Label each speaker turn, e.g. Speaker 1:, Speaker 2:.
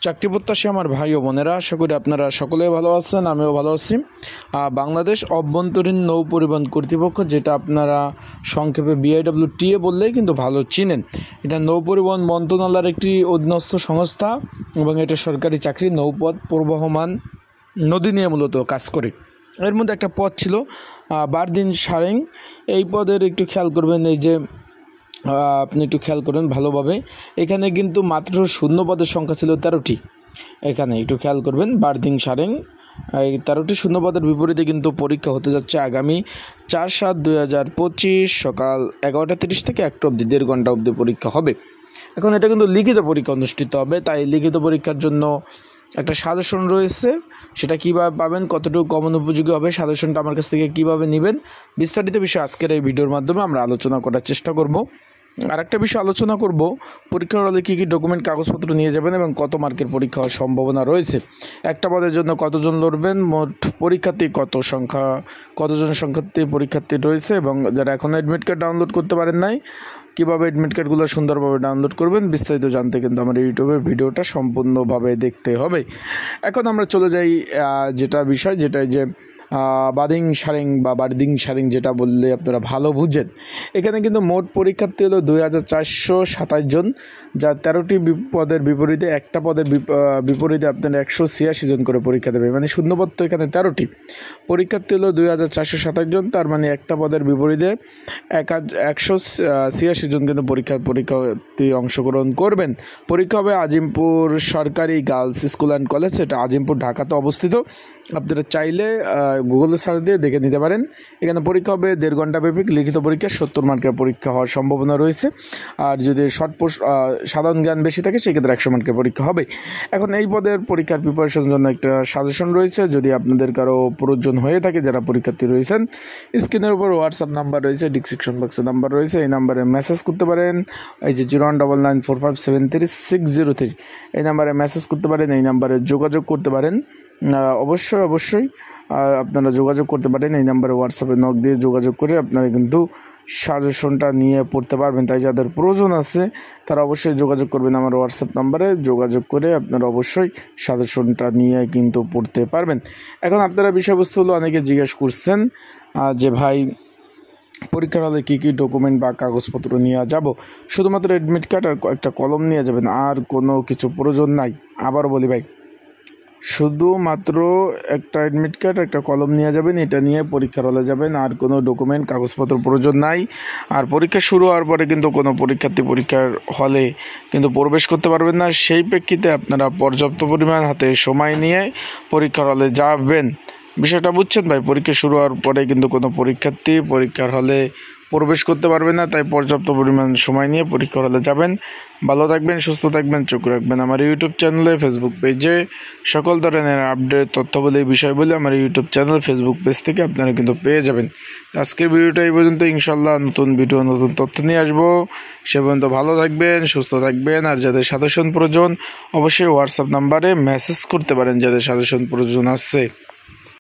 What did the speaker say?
Speaker 1: চাকরি প্রত্যাশী আমার ভাই ও বোনেরা, আশা করি আপনারা সকলেই ভালো আছেন, আমিও ভালো আছি। বাংলাদেশ অভ্যন্তরীণ নৌ পরিবহন কর্তৃপক্ষ, যেটা আপনারা সংক্ষেপে BIWTA বললেই কিন্তু ভালো চিনেন, এটা নৌ পরিবহন মন্ত্রণালয়ের একটি অধীনস্থ সংস্থা এবং এটা সরকারি চাকরি। নৌপথ প্রবহমান নদী নিয়ে মূলত কাজ করে। এর মধ্যে একটা পদ ছিল বারদিন সারেং। এই পদের একটু খেয়াল করবেন, এই যে আপনি একটু খেয়াল করবেন ভালোভাবে, এখানে কিন্তু মাত্র শূন্য পদের সংখ্যা ছিল 13টি। এখানে একটু খেয়াল করবেন, বারদিন সারেং এই 13টি শূন্য পদের বিপরীতে কিন্তু পরীক্ষা হতে যাচ্ছে আগামী 4/7/2025 সকাল 11:30 থেকে 1টা অবধি, 1.5 ঘন্টা অবধি পরীক্ষা হবে। এখন এটা কিন্তু লিখিত পরীক্ষা অনুষ্ঠিত হবে, তাই লিখিত পরীক্ষার জন্য একটা সাজেশন রয়েছে। সেটা কীভাবে পাবেন, কতটুকু কমন উপযোগী হবে, সাজেশনটা আমার কাছ থেকে কীভাবে নেবেন, বিস্তারিত বিষয় আজকের এই ভিডিওর মাধ্যমে আমরা আলোচনা করার চেষ্টা করব। আর একটা বিষয় আলোচনা করব, পরীক্ষার হলে কী কী ডকুমেন্ট কাগজপত্র নিয়ে যাবেন এবং কত মার্কের পরীক্ষা হওয়ার সম্ভাবনা রয়েছে, একটা পদের জন্য কতজন লড়বেন, মোট পরীক্ষার্থী কতজন সংখ্যার্থী পরীক্ষার্থী রয়েছে, এবং যারা এখনও অ্যাডমিট কার্ড ডাউনলোড করতে পারেন নাই, কীভাবে অ্যাডমিট কার্ডগুলো সুন্দরভাবে ডাউনলোড করবেন, বিস্তারিত জানতে কিন্তু আমার ইউটিউবে ভিডিওটা সম্পূর্ণভাবে দেখতে হবে। এখন আমরা চলে যাই যেটা বিষয়, যেটা যে বাদিং সারেং যেটা বললে আপনারা ভালো বুঝেন। এখানে কিন্তু মোট পরীক্ষার্থী হলো 2427 জন, যা 13টি পদের বিপরীতে একটা পদের বিপরীতে আপনারা 186 জন করে পরীক্ষা দেবে। মানে শূন্যপদ তো এখানে 13টি, পরীক্ষার্থী হলো 2427 জন, তার মানে একটা পদের বিপরীতে 186 জন কিন্তু পরীক্ষার্থী অংশগ্রহণ করবেন। পরীক্ষা হবে আজিমপুর সরকারি গার্লস স্কুল অ্যান্ড কলেজ, এটা আজিমপুর ঢাকাতে অবস্থিত। আপনারা চাইলে গুগলে সার্চ দিয়ে দেখে নিতে পারেন। এখানে পরীক্ষা হবে 1.5 ঘন্টা ব্যাপী, লিখিত পরীক্ষা 70 মার্কের পরীক্ষা হওয়ার সম্ভাবনা রয়েছে। আর যদি সাধারণ জ্ঞান বেশি থাকে সেক্ষেত্রে 100 মার্কের পরীক্ষা হবে। এখন এই পদের পরীক্ষার প্রিপারেশনের জন্য একটা সাজেশন রয়েছে, যদি আপনাদের কারো প্রয়োজন হয়ে থাকে, যারা পরীক্ষার্থী রয়েছেন, স্ক্রিনের উপর হোয়াটসঅ্যাপ নাম্বার রয়েছে, ডিসক্রিপশন বক্সে নাম্বার রয়েছে, এই নাম্বারে মেসেজ করতে পারেন। এই যে 01994573603 এই নাম্বারে মেসেজ করতে পারেন, এই নাম্বারে যোগাযোগ করতে পারেন। অবশ্যই আপনারা যোগাযোগ করতে পারেন এই নাম্বারে, হোয়াটসঅ্যাপে নক দিয়ে যোগাযোগ করে আপনারা কিন্তু সাজেশনটা নিয়ে পড়তে পারবেন। তাই যাদের প্রয়োজন আছে তারা অবশ্যই যোগাযোগ করবেন আমার হোয়াটসঅ্যাপ নাম্বারে, যোগাযোগ করে আপনারা অবশ্যই সাজেশনটা নিয়ে কিন্তু পড়তে পারবেন। এখন আপনারা বিষয়বস্তু হলো, অনেকে জিজ্ঞেস করছেন যে ভাই পরীক্ষার হলে কী কী ডকুমেন্ট বা কাগজপত্র নিয়ে যাব। শুধুমাত্র অ্যাডমিট কার্ড আর একটা কলম নিয়ে যাবেন, আর কোনো কিছু প্রয়োজন নাই। আবার বলি ভাই, শুধুমাত্র একটা অ্যাডমিট কার্ড, একটা কলম নিয়ে যাবেন, এটা নিয়ে পরীক্ষার হলে যাবেন, আর কোনো ডকুমেন্ট কাগজপত্র প্রয়োজন নাই। আর পরীক্ষা শুরু হওয়ার পরে কিন্তু কোনো পরীক্ষার্থী পরীক্ষার হলে কিন্তু প্রবেশ করতে পারবেন না। সেই প্রেক্ষিতে আপনারা পর্যাপ্ত পরিমাণ হাতে সময় নিয়ে পরীক্ষার হলে যাবেন। বিষয়টা বুঝছেন ভাই? পরীক্ষা শুরু হওয়ার পরে কিন্তু কোনো পরীক্ষার্থী পরীক্ষার হলে প্রবেশ করতে পারবে না, তাই পর্যাপ্ত পরিমাণ সময় নিয়ে পরীক্ষার হলে যাবেন। ভালো থাকবেন, সুস্থ থাকবেন, চোখ রাখবেন আমার ইউটিউব চ্যানেলে, ফেসবুক পেজে সকল ধরনের আপডেট তথ্যাবলী বিষয় বলে আমার ইউটিউব চ্যানেল, ফেসবুক পেজ থেকে আপনারা কিন্তু পেয়ে যাবেন। আজকের ভিডিওটা এই পর্যন্ত, ইনশাল্লাহ নতুন ভিডিও নতুন তথ্য নিয়ে আসবো। সে পর্যন্ত ভালো থাকবেন, সুস্থ থাকবেন। আর যাদের সাজেশন প্রয়োজন অবশ্যই হোয়াটসঅ্যাপ নাম্বারে মেসেজ করতে পারেন, যাদের সাজেশন প্রয়োজন আছে।